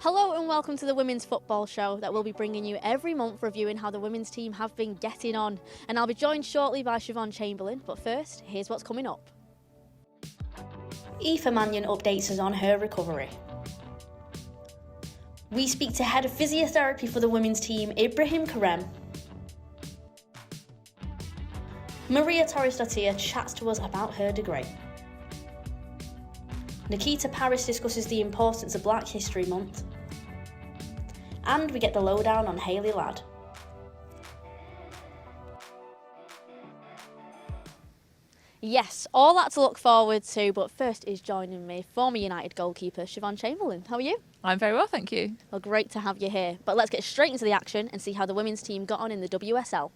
Hello and welcome to the Women's Football Show that we'll be bringing you every month, reviewing how the women's team have been getting on. And I'll be joined shortly by Siobhan Chamberlain, but first, here's what's coming up. Aoife Mannion updates us on her recovery. We speak to head of physiotherapy for the women's team, Ibrahim Karem. Maria Torres-Dottir chats to us about her degree. Nikita Parris discusses the importance of Black History Month. And we get the lowdown on Hayley Ladd. Yes, all that to look forward to, but first is joining me former United goalkeeper Siobhan Chamberlain. How are you? I'm very well, thank you. Well, great to have you here. But let's get straight into the action and see how the women's team got on in the WSL.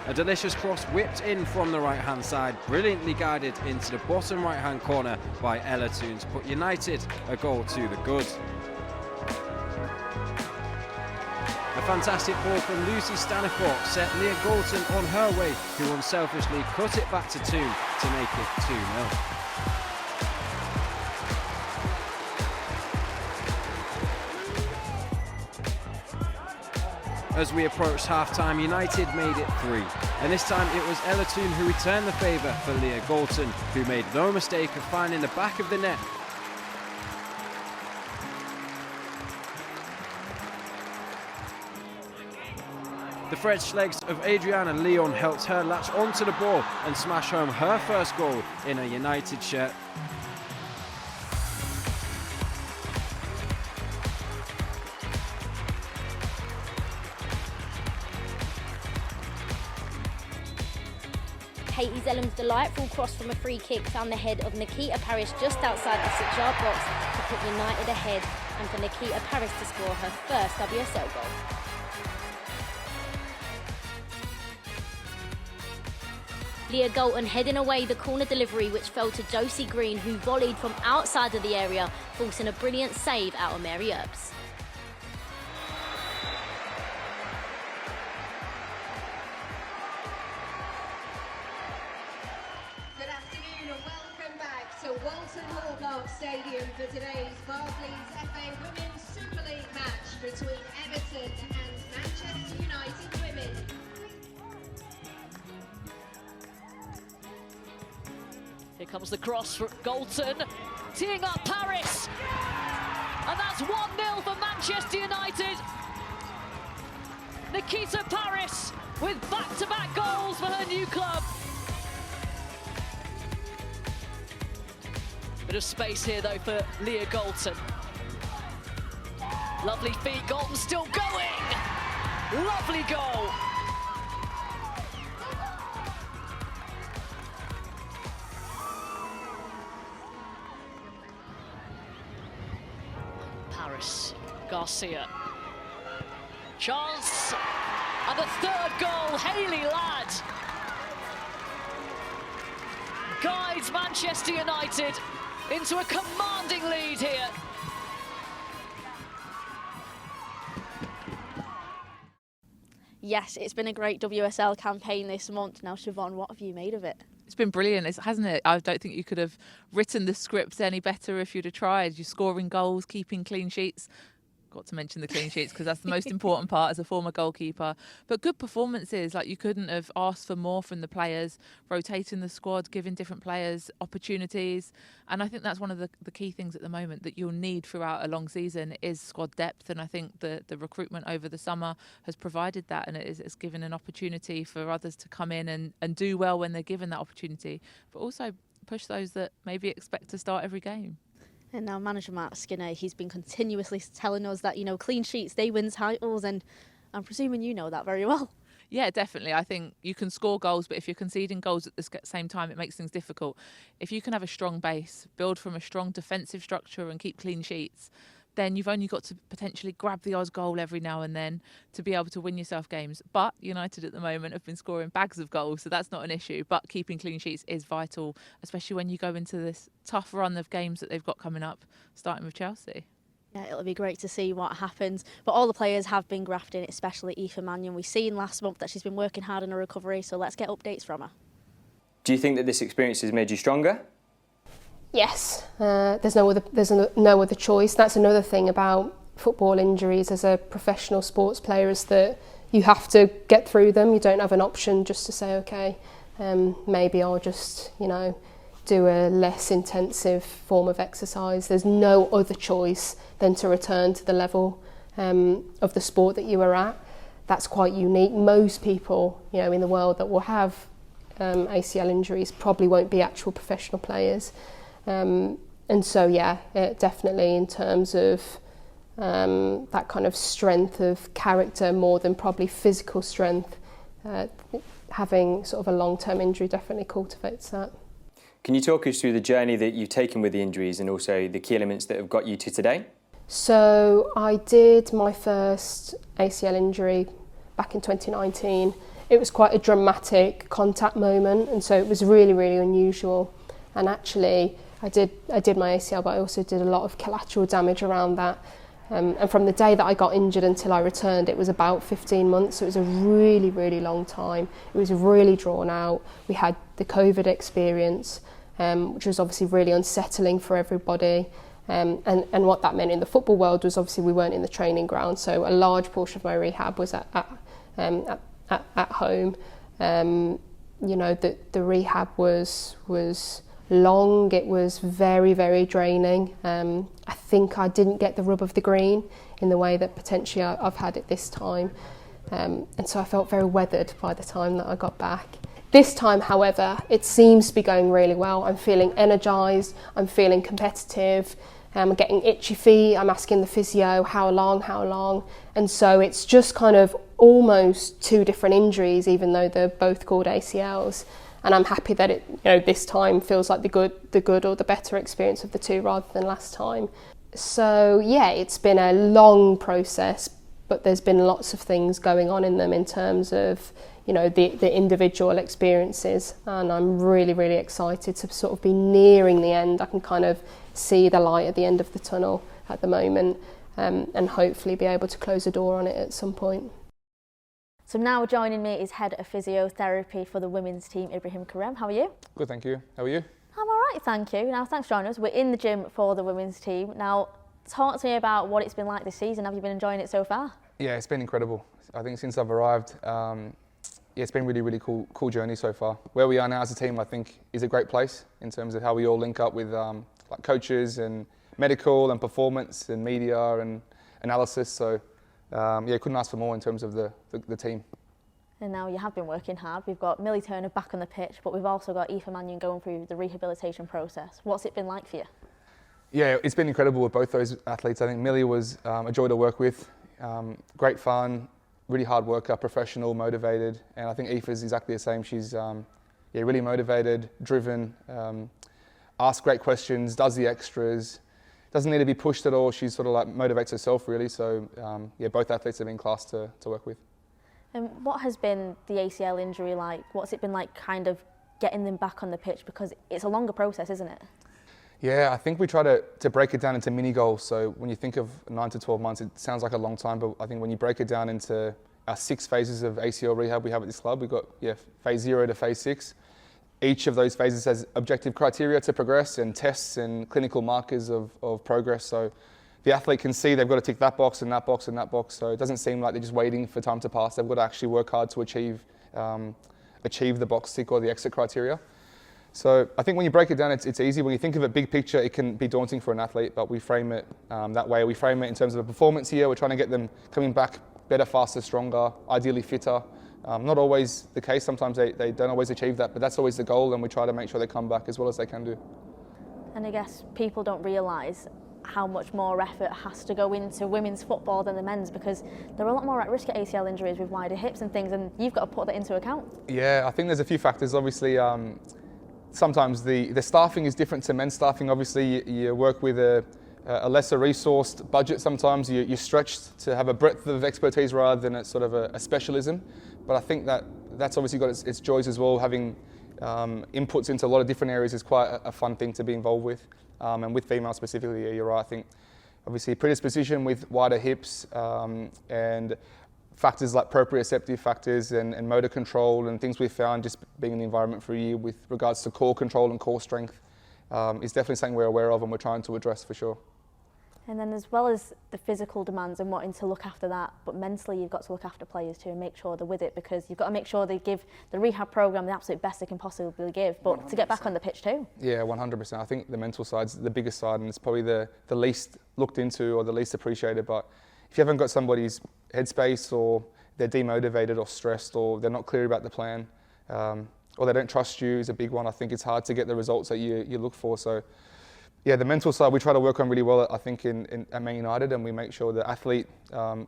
A delicious cross whipped in from the right-hand side, brilliantly guided into the bottom right-hand corner by Ella Toone to put United a goal to the good. A fantastic ball from Lucy Staniforth set Leah Galton on her way, who unselfishly cut it back to Toone to make it 2-0. As we approached half-time, United made it 3. And this time it was Ella Toone who returned the favour for Leah Galton, who made no mistake of finding the back of the net. The fresh legs of Adriana Leon helped her latch onto the ball and smash home her first goal in a United shirt. Katie Zellam's delightful cross from a free kick found the head of Nikita Parris just outside the 6-yard box to put United ahead and for Nikita Parris to score her first WSL goal. Leah Galton heading away the corner delivery which fell to Josie Green, who volleyed from outside of the area, forcing a brilliant save out of Mary Earps. Walton Hall Park Stadium for today's Barclays FA Women's Super League match between Everton and Manchester United women. Here comes the cross for Galton, teeing up Parris, and that's 1-0 for Manchester United. Nikita Parris with back-to-back goals for her new club. Bit of space here though for Leah Galton. Lovely feet, Galton still going. Lovely goal. Parris, Garcia. Chance, and the third goal, Hayley Ladd. Guides Manchester United into a commanding lead here. Yes, it's been a great WSL campaign this month. Now, Siobhan, what have you made of it? It's been brilliant, hasn't it? I don't think you could have written the script any better if you'd have tried. You're scoring goals, keeping clean sheets. Got to mention the clean sheets because that's the most important part as a former goalkeeper. But good performances, like you couldn't have asked for more from the players, rotating the squad, giving different players opportunities. And I think that's one of the key things at the moment that you'll need throughout a long season is squad depth. And I think the recruitment over the summer has provided that, and it's given an opportunity for others to come in and do well when they're given that opportunity, but also push those that maybe expect to start every game. And now manager Mark Skinner, he's been continuously telling us that, clean sheets, they win titles, and I'm presuming you know that very well. Yeah, definitely. I think you can score goals, but if you're conceding goals at the same time, it makes things difficult. If you can have a strong base, build from a strong defensive structure and keep clean sheets, then you've only got to potentially grab the odd goal every now and then to be able to win yourself games. But United at the moment have been scoring bags of goals, so that's not an issue. But keeping clean sheets is vital, especially when you go into this tough run of games that they've got coming up, starting with Chelsea. Yeah, it'll be great to see what happens. But all the players have been grafting, especially Aoife Mannion. We've seen last month that she's been working hard on her recovery, so let's get updates from her. Do you think that this experience has made you stronger? Yes, there's no other choice. That's another thing about football injuries as a professional sports player, is that you have to get through them. You don't have an option just to say, okay, maybe I'll just, do a less intensive form of exercise. There's no other choice than to return to the level of the sport that you were at. That's quite unique. Most people, in the world that will have ACL injuries probably won't be actual professional players. And so, definitely in terms of that kind of strength of character more than probably physical strength, having sort of a long-term injury definitely cultivates that. Can you talk us through the journey that you've taken with the injuries and also the key elements that have got you to today? So I did my first ACL injury back in 2019. It was quite a dramatic contact moment, and so it was really, really unusual. And actually, I did my ACL, but I also did a lot of collateral damage around that. And from the day that I got injured until I returned, it was about 15 months. So it was a really, really long time. It was really drawn out. We had the COVID experience, which was obviously really unsettling for everybody. And what that meant in the football world was obviously we weren't in the training ground. So a large portion of my rehab was at home. The rehab was long. It was very, very draining. I think I didn't get the rub of the green in the way that potentially I've had it this time. And so I felt very weathered by the time that I got back. This time, however, it seems to be going really well. I'm feeling energised, I'm feeling competitive, I'm getting itchy feet, I'm asking the physio how long. And so it's just kind of almost two different injuries, even though they're both called ACLs. And I'm happy that it, this time feels like the good or the better experience of the two rather than last time. So it's been a long process, but there's been lots of things going on in them in terms of, the individual experiences. And I'm really, really excited to sort of be nearing the end. I can kind of see the light at the end of the tunnel at the moment, and hopefully be able to close the door on it at some point. So now joining me is Head of Physiotherapy for the women's team, Ibrahim Karem. How are you? Good, thank you. How are you? I'm all right, thank you. Now, thanks for joining us. We're in the gym for the women's team. Now, talk to me about what it's been like this season. Have you been enjoying it so far? Yeah, it's been incredible. I think since I've arrived, it's been really, really cool journey so far. Where we are now as a team, I think, is a great place in terms of how we all link up with like coaches and medical and performance and media and analysis. So couldn't ask for more in terms of the team. And now you have been working hard. We've got Millie Turner back on the pitch, but we've also got Aoife Mannion going through the rehabilitation process. What's it been like for you? Yeah, it's been incredible with both those athletes. I think Millie was a joy to work with, great fun, really hard worker, professional, motivated. And I think Aoife is exactly the same. She's really motivated, driven, asks great questions, does the extras, doesn't need to be pushed at all. She sort of like motivates herself really. So both athletes have been class to work with. And what has been the ACL injury like? What's it been like kind of getting them back on the pitch? Because it's a longer process, isn't it? Yeah, I think we try to break it down into mini goals. So when you think of 9 to 12 months, it sounds like a long time, but I think when you break it down into our 6 phases of ACL rehab we have at this club, we've got phase 0 to phase 6. Each of those phases has objective criteria to progress and tests and clinical markers of progress. So the athlete can see they've got to tick that box and that box and that box. So it doesn't seem like they're just waiting for time to pass. They've got to actually work hard to achieve the box tick or the exit criteria. So I think when you break it down, it's easy. When you think of it big picture, it can be daunting for an athlete, but we frame it that way. We frame it in terms of a performance here. We're trying to get them coming back better, faster, stronger, ideally fitter. Not always the case. Sometimes they don't always achieve that, but that's always the goal, and we try to make sure they come back as well as they can do. And I guess people don't realise how much more effort has to go into women's football than the men's, because they're a lot more at risk of ACL injuries with wider hips and things, and you've got to put that into account. Yeah, I think there's a few factors. Obviously, sometimes the staffing is different to men's staffing. Obviously, you work with a lesser resourced budget. Sometimes you're stretched to have a breadth of expertise rather than a sort of a specialism. But I think that's obviously got its joys as well. Having inputs into a lot of different areas is quite a fun thing to be involved with. And with females specifically, you're right. I think obviously predisposition with wider hips and factors like proprioceptive factors and motor control and things we've found just being in the environment for a year with regards to core control and core strength is definitely something we're aware of and we're trying to address for sure. And then as well as the physical demands and wanting to look after that, but mentally you've got to look after players too and make sure they're with it, because you've got to make sure they give the rehab programme the absolute best they can possibly give, but 100%. To get back on the pitch too. Yeah, 100%. I think the mental side's the biggest side, and it's probably the least looked into or the least appreciated. But if you haven't got somebody's headspace, or they're demotivated or stressed, or they're not clear about the plan, or they don't trust you, is a big one. I think it's hard to get the results that you look for. So yeah, the mental side we try to work on really well, I think, at Man United, and we make sure the athlete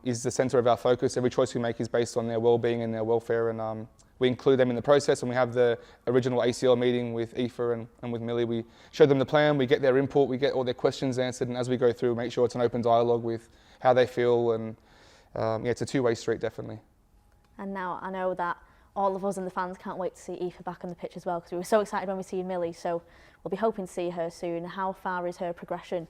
is the centre of our focus. Every choice we make is based on their well-being and their welfare, and we include them in the process. And we have the original ACL meeting with Aoife and with Millie. We show them the plan, we get their input, we get all their questions answered, and as we go through, make sure it's an open dialogue with how they feel, and yeah, it's a two-way street, definitely. And now I know that all of us and the fans can't wait to see Aoife back on the pitch as well, because we were so excited when we see Millie, so we'll be hoping to see her soon. How far is her progression?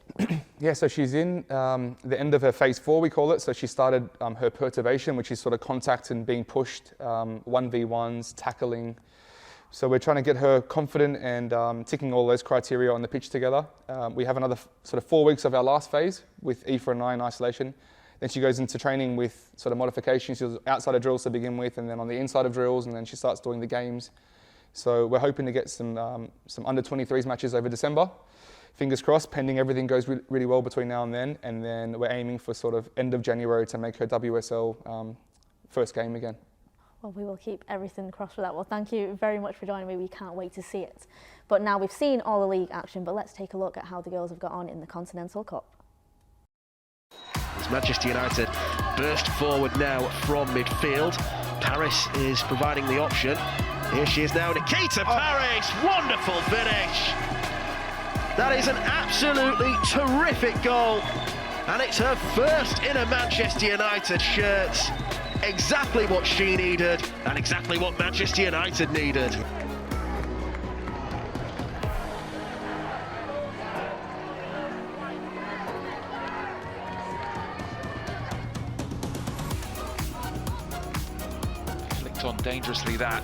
Yeah, so she's in the end of her phase 4, we call it. So she started her perturbation, which is sort of contact and being pushed, 1v1s, tackling. So we're trying to get her confident and ticking all those criteria on the pitch together. We have another sort of 4 weeks of our last phase with Aoife and I in isolation. Then she goes into training with sort of modifications. She does outside of drills to begin with, and then on the inside of drills, and then she starts doing the games. So we're hoping to get some under 23s matches over December. Fingers crossed, pending everything goes really well between now and then we're aiming for sort of end of January to make her WSL first game again. Well, we will keep everything crossed for that. Well, thank you very much for joining me. We can't wait to see it. But now we've seen all the league action, but let's take a look at how the girls have got on in the Continental Cup. As Manchester United burst forward now from midfield, Paris is providing the option. Here she is now, Nikita Paris, wonderful finish. That is an absolutely terrific goal, and it's her first in a Manchester United shirt. Exactly what she needed, and exactly what Manchester United needed. Flicked on dangerously that.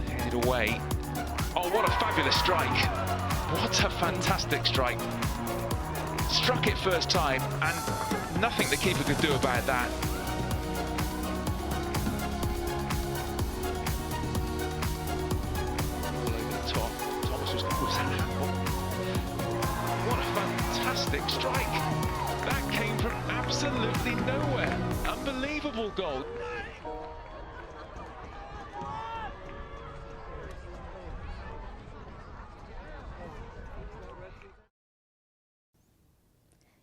Headed away. Oh, what a fabulous strike. What a fantastic strike. Struck it first time, and nothing the keeper could do about that. All over the top. Thomas was that handball. What a fantastic strike. That came from absolutely nowhere. Unbelievable goal.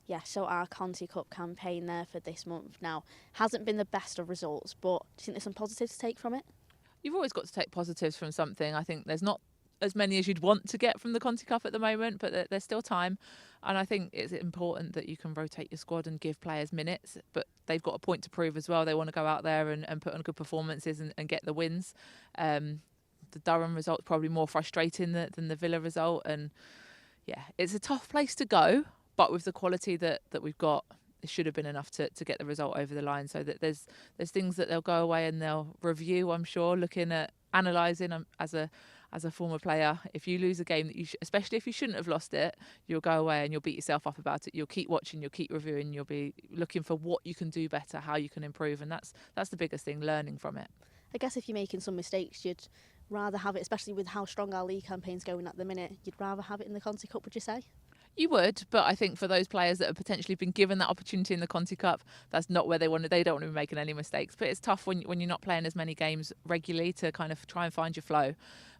Yeah, so our Conti Cup campaign there for this month now hasn't been the best of results, but do you think there's some positives to take from it? You've always got to take positives from something. I think there's not as many as you'd want to get from the Conti Cup at the moment, but there's still time. And I think it's important that you can rotate your squad and give players minutes, but they've got a point to prove as well. They want to go out there and put on good performances and get the wins. The Durham result's probably more frustrating than the Villa result. And yeah, it's a tough place to go. But with the quality that we've got, it should have been enough to get the result over the line. So that there's things that they'll go away and they'll review, I'm sure, looking at analysing as a former player. If you lose a game that especially if you shouldn't have lost it, you'll go away and you'll beat yourself up about it. You'll keep watching, you'll keep reviewing, you'll be looking for what you can do better, how you can improve, and that's the biggest thing, learning from it. I guess if you're making some mistakes, you'd rather have it, especially with how strong our league campaign's going at the minute, you'd rather have it in the Conti Cup, would you say? You would, but I think for those players that have potentially been given that opportunity in the Conti Cup, that's not where they want to. They don't want to be making any mistakes. But it's tough when you're not playing as many games regularly to kind of try and find your flow.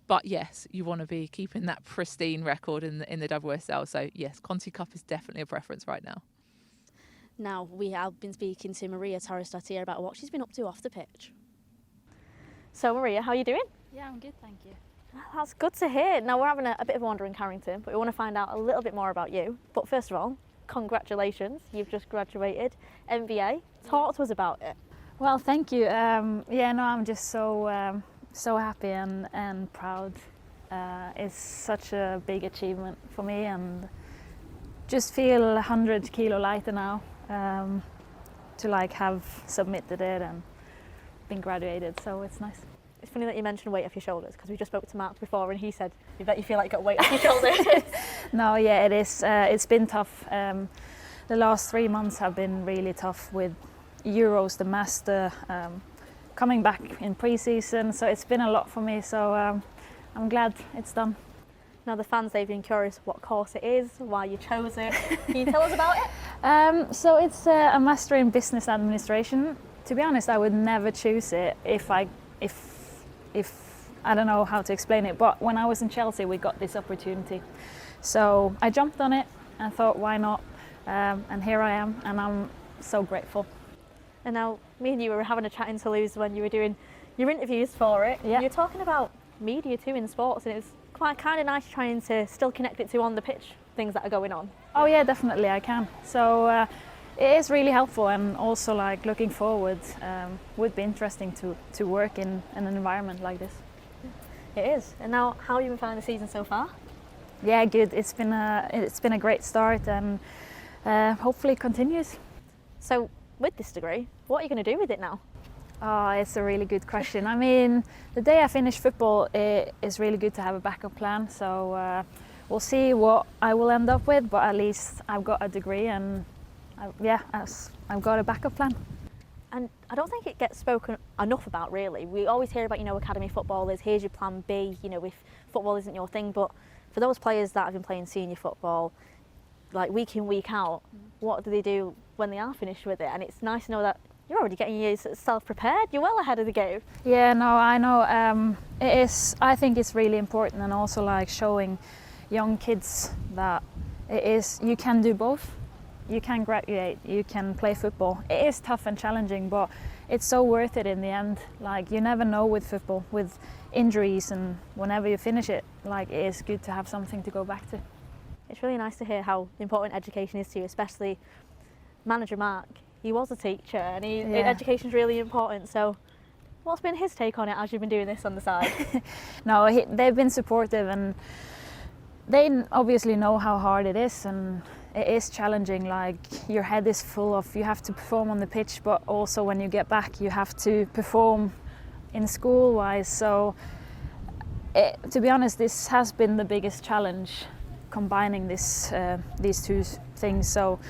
But yes, you want to be keeping that pristine record in the WSL. So yes, Conti Cup is definitely a preference right now. Now, we have been speaking to Maria Torres-Dottir about what she's been up to off the pitch. So Maria, how are you doing? Yeah, I'm good, thank you. That's good to hear. Now, we're having a bit of a wander in Carrington, but we want to find out a little bit more about you. But first of all, congratulations. You've just graduated MBA. Talk to us about it. Well, thank you. I'm just so happy and proud. It's such a big achievement for me, and just feel 100 kilo lighter now to have submitted it and been graduated, so it's nice. It's funny that you mentioned weight off your shoulders, because we just spoke to Mark before and he said, you bet you feel like you got weight off your shoulders. No, yeah, it is. It's been tough. The last 3 months have been really tough with Euros, the Master, coming back in pre-season. So it's been a lot for me. So I'm glad it's done. Now the fans, they've been curious what course it is, why you chose it. Can you tell us about it? So it's a Master in Business Administration. To be honest, I would never choose it if I don't know how to explain it, but when I was in Chelsea we got this opportunity. So I jumped on it and thought, why not? And here I am, and I'm so grateful. And now me and you were having a chat in Toulouse when you were doing your interviews for it. Yeah. You're talking about media too in sports, and it was quite kind of nice trying to still connect it to on the pitch, things that are going on. Oh yeah, definitely I can. So it is really helpful, and also like looking forward, would be interesting to work in an environment like this. It is. And now, how have you been finding the season so far? Yeah, good. It's been a great start, and hopefully it continues. So with this degree, what are you going to do with it now? Oh, it's a really good question. I mean, the day I finish football, it is really good to have a backup plan. So we'll see what I will end up with, but at least I've got a degree, and I've got a backup plan. And I don't think it gets spoken enough about, really. We always hear about, academy footballers, here's your plan B, if football isn't your thing. But for those players that have been playing senior football, like week in, week out, what do they do when they are finished with it? And it's nice to know that you're already getting yourself prepared. You're well ahead of the game. Yeah, no, I know. It is. I think it's really important, and also like showing young kids that it is. You can do both. You can graduate. You can play football. It is tough and challenging, but it's so worth it in the end. Like, you never know with football, with injuries, and whenever you finish it, like, it is good to have something to go back to. It's really nice to hear how important education is to you, especially manager Mark. He was a teacher, and education's really important. So what's been his take on it as you've been doing this on the side? No, they've been supportive, and they obviously know how hard it is, and it is challenging. Like, your head is full of, you have to perform on the pitch, but also when you get back you have to perform in school wise. So to be honest, this has been the biggest challenge, combining these two things. So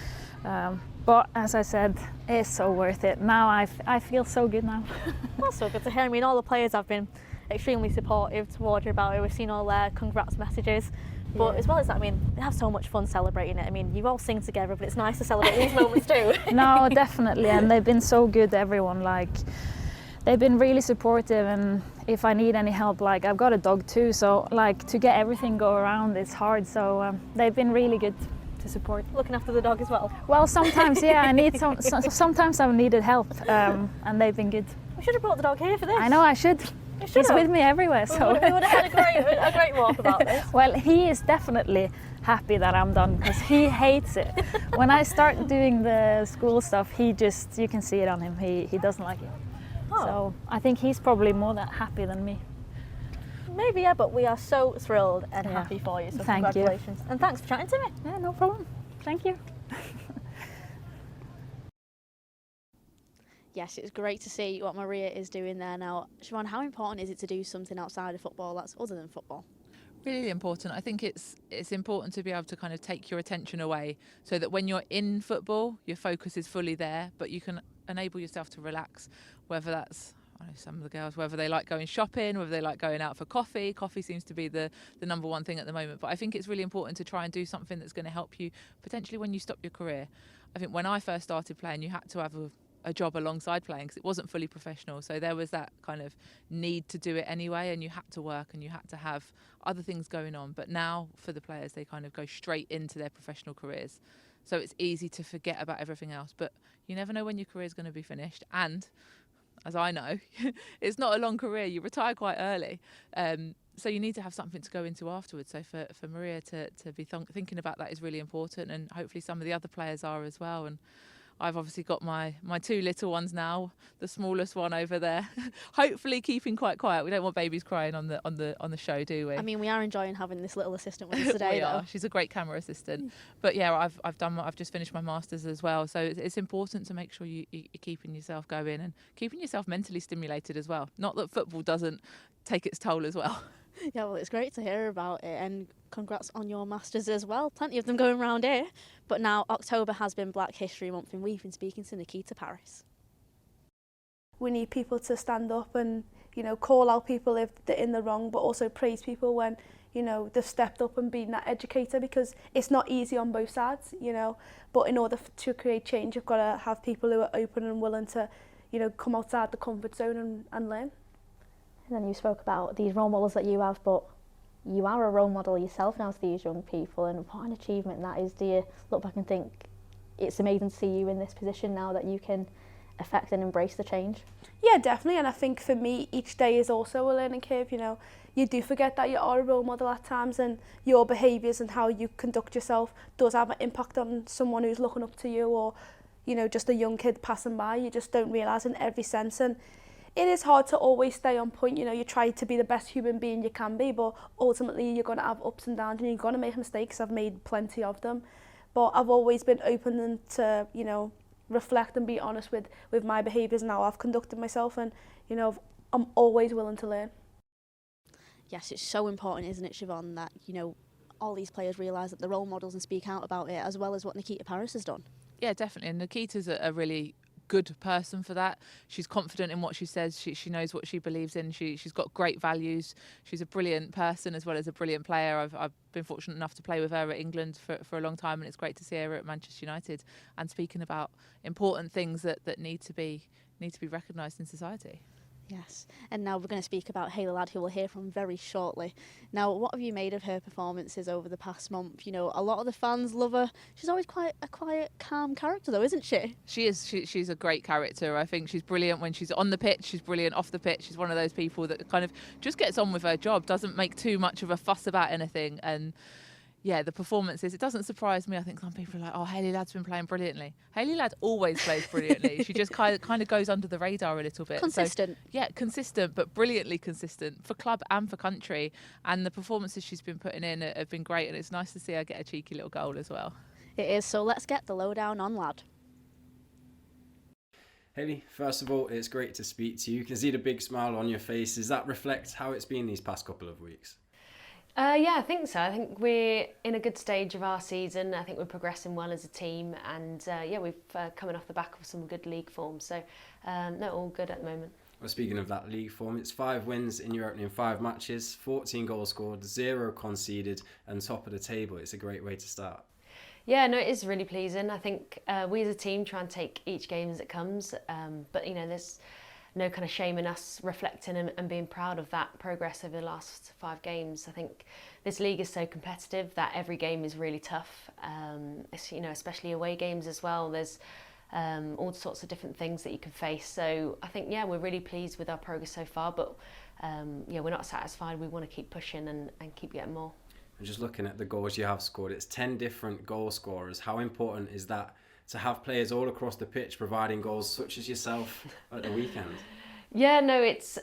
but as I said, it's so worth it. Now I feel so good now. That's so good to hear. I mean, all the players have been extremely supportive towards you about it. We've seen all their congrats messages. But as well as that, I mean, they have so much fun celebrating it. I mean, you all sing together, but it's nice to celebrate these moments too. No, definitely. And they've been so good, everyone. Like, they've been really supportive, and if I need any help, like, I've got a dog too, so like, to get everything go around, it's hard. So they've been really good to support. Looking after the dog as well? Well, sometimes, yeah, I need sometimes I've needed help, and they've been good. We should have brought the dog here for this. I know, I should. He's with me everywhere, so we would have had a great walk about this. Well, he is definitely happy that I'm done, because he hates it. When I start doing the school stuff, you can see it on him. He doesn't like it. Oh. So I think he's probably more that happy than me. Maybe, yeah, but we are so thrilled and happy for you. So Thank congratulations. you. And thanks for chatting to me. Yeah, no problem. Thank you. Yes, it's great to see what Maria is doing there now. Siobhan, how important is it to do something outside of football that's other than football? Really important. I think it's important to be able to kind of take your attention away, so that when you're in football, your focus is fully there, but you can enable yourself to relax, whether that's, I know some of the girls, whether they like going shopping, whether they like going out for coffee. Coffee seems to be the number one thing at the moment. But I think it's really important to try and do something that's going to help you potentially when you stop your career. I think when I first started playing, you had to have a job alongside playing, because it wasn't fully professional. So there was that kind of need to do it anyway, and you had to work and you had to have other things going on. But now for the players, they kind of go straight into their professional careers. So it's easy to forget about everything else. But you never know when your career is going to be finished. And as I know, it's not a long career. You retire quite early. So you need to have something to go into afterwards. So for Maria to be thinking about that is really important, and hopefully some of the other players are as well. And I've obviously got my two little ones now, the smallest one over there, hopefully keeping quite quiet. We don't want babies crying on the show, do we? I mean, we are enjoying having this little assistant with us today. We are. She's a great camera assistant. But yeah, I've just finished my masters as well, so it's important to make sure you're keeping yourself going and keeping yourself mentally stimulated as well. Not that football doesn't take its toll as well. Yeah, well, it's great to hear about it, and congrats on your masters as well. Plenty of them going around here. But now October has been Black History Month, and we've been speaking to Nikita Parris. We need people to stand up and, you know, call out people if they're in the wrong, but also praise people when, you know, they've stepped up and been that educator, because it's not easy on both sides, you know. But in order to create change, you've got to have people who are open and willing to, you know, come outside the comfort zone and learn. And then you spoke about these role models that you have, but you are a role model yourself now to these young people, and what an achievement that is. Do you look back and think it's amazing to see you in this position now that you can affect and embrace the change? Yeah, definitely. And I think for me, each day is also a learning curve. You know, you do forget that you are a role model at times, and your behaviours and how you conduct yourself does have an impact on someone who's looking up to you, or, you know, just a young kid passing by. You just don't realise in every sense. And it is hard to always stay on point. You know, you try to be the best human being you can be, but ultimately you're going to have ups and downs, and you're going to make mistakes. I've made plenty of them, but I've always been open to, you know, reflect and be honest with my behaviours and how I've conducted myself, and, you know, I'm always willing to learn. Yes, it's so important, isn't it, Siobhan, that, you know, all these players realise that they're role models and speak out about it, as well as what Nikita Parris has done. Yeah, definitely. And Nikita's a really good person for that. She's confident in what she says. She knows what she believes in. She's got great values. She's a brilliant person as well as a brilliant player. I've been fortunate enough to play with her at England for a long time, and it's great to see her at Manchester United and speaking about important things that need to be recognised in society. Yes, and now we're going to speak about Hayley Ladd, who we'll hear from very shortly. Now, what have you made of her performances over the past month? You know, a lot of the fans love her. She's always quite a quiet, calm character, though, isn't she? She is. She's a great character. I think she's brilliant when she's on the pitch. She's brilliant off the pitch. She's one of those people that kind of just gets on with her job, doesn't make too much of a fuss about anything. And yeah, the performances, it doesn't surprise me. I think some people are like, oh, Hayley Ladd's been playing brilliantly. Hayley Ladd always plays brilliantly. She just kind of goes under the radar a little bit. Consistent. So, yeah, consistent, but brilliantly consistent for club and for country. And the performances she's been putting in have been great, and it's nice to see her get a cheeky little goal as well. It is, so let's get the lowdown on Ladd. Hayley, first of all, it's great to speak to you. You can see the big smile on your face. Does that reflect how it's been these past couple of weeks? Yeah, I think so. I think we're in a good stage of our season. I think we're progressing well as a team, and yeah, we've coming off the back of some good league form. So, no, all good at the moment. Well, speaking of that league form, it's 5 wins in your opening 5 matches, 14 goals scored, 0 conceded, and top of the table. It's a great way to start. Yeah, no, it is really pleasing. I think we as a team try and take each game as it comes, but you know, there's no kind of shame in us reflecting and being proud of that progress over the last 5 games. I think this league is so competitive that every game is really tough. It's, you know, especially away games as well. There's all sorts of different things that you can face. So I think, yeah, we're really pleased with our progress so far, but yeah, we're not satisfied. We want to keep pushing and keep getting more. And just looking at the goals you have scored, it's 10 different goal scorers. How important is that to have players all across the pitch providing goals such as yourself at the weekend? Yeah, no, it's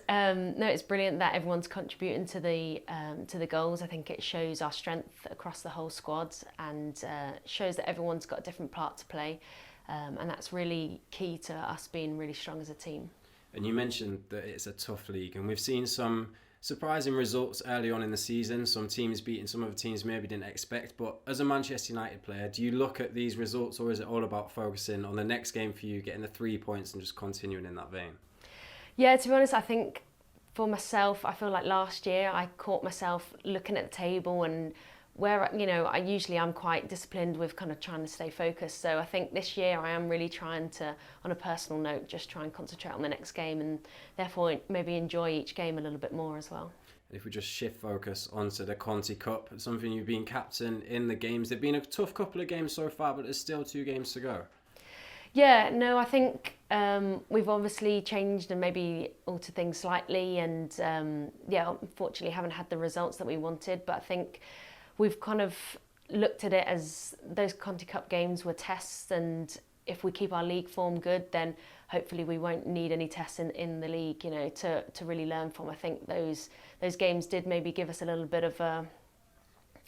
brilliant that everyone's contributing to the goals. I think it shows our strength across the whole squad, and shows that everyone's got a different part to play, and that's really key to us being really strong as a team. And you mentioned that it's a tough league, and we've seen some surprising results early on in the season. Some teams beating some other teams maybe didn't expect. But as a Manchester United player, do you look at these results, or is it all about focusing on the next game for you, getting the 3 points and just continuing in that vein? Yeah, to be honest, I think for myself, I feel like last year I caught myself looking at the table, and where, you know, I'm quite disciplined with kind of trying to stay focused. So I think this year I am really trying to, on a personal note, just try and concentrate on the next game, and therefore maybe enjoy each game a little bit more as well. If we just shift focus onto the Conti Cup, something you've been captain in the games. They've been a tough couple of games so far, but there's still 2 games to go. Yeah, no, I think we've obviously changed and maybe altered things slightly, and yeah, unfortunately haven't had the results that we wanted, but I think we've kind of looked at it as those Conti Cup games were tests, and if we keep our league form good, then hopefully we won't need any tests in the league, you know, to really learn from. I think those games did maybe give us a little bit of a,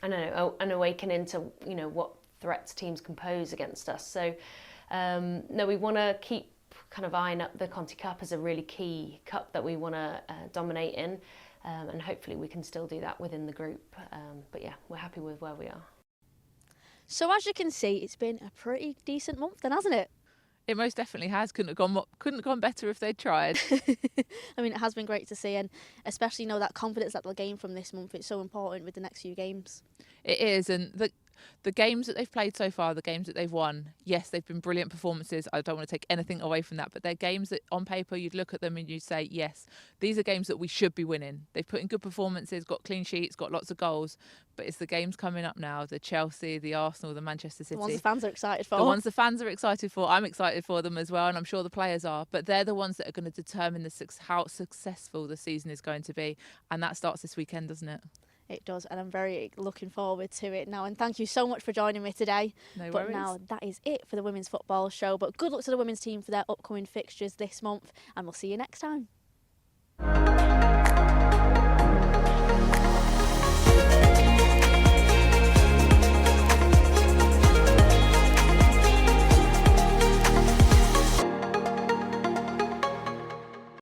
I don't know, an awakening to, you know, what threats teams can pose against us. So no, we want to keep kind of eyeing up the Conti Cup as a really key cup that we want to dominate in, and hopefully we can still do that within the group. But yeah, we're happy with where we are. So as you can see, it's been a pretty decent month then, hasn't it? It most definitely has. Couldn't have gone better if they'd tried. I mean, it has been great to see, and especially, you know, that confidence that they'll gain from this month. It's so important with the next few games. It is, and the games that they've played so far, the games that they've won, yes, they've been brilliant performances. I don't want to take anything away from that, but they're games that on paper you'd look at them and you'd say, yes, these are games that we should be winning. They've put in good performances, got clean sheets, got lots of goals, but it's the games coming up now, the Chelsea, the Arsenal, the Manchester City. The ones the fans are excited for. The ones the fans are excited for. I'm excited for them as well, and I'm sure the players are, but they're the ones that are going to determine how successful the season is going to be, and that starts this weekend, doesn't it? It does, and I'm very looking forward to it now. And thank you so much for joining me today. No but worries. Now that is it for the Women's Football Show. But good luck to the women's team for their upcoming fixtures this month, and we'll see you next time.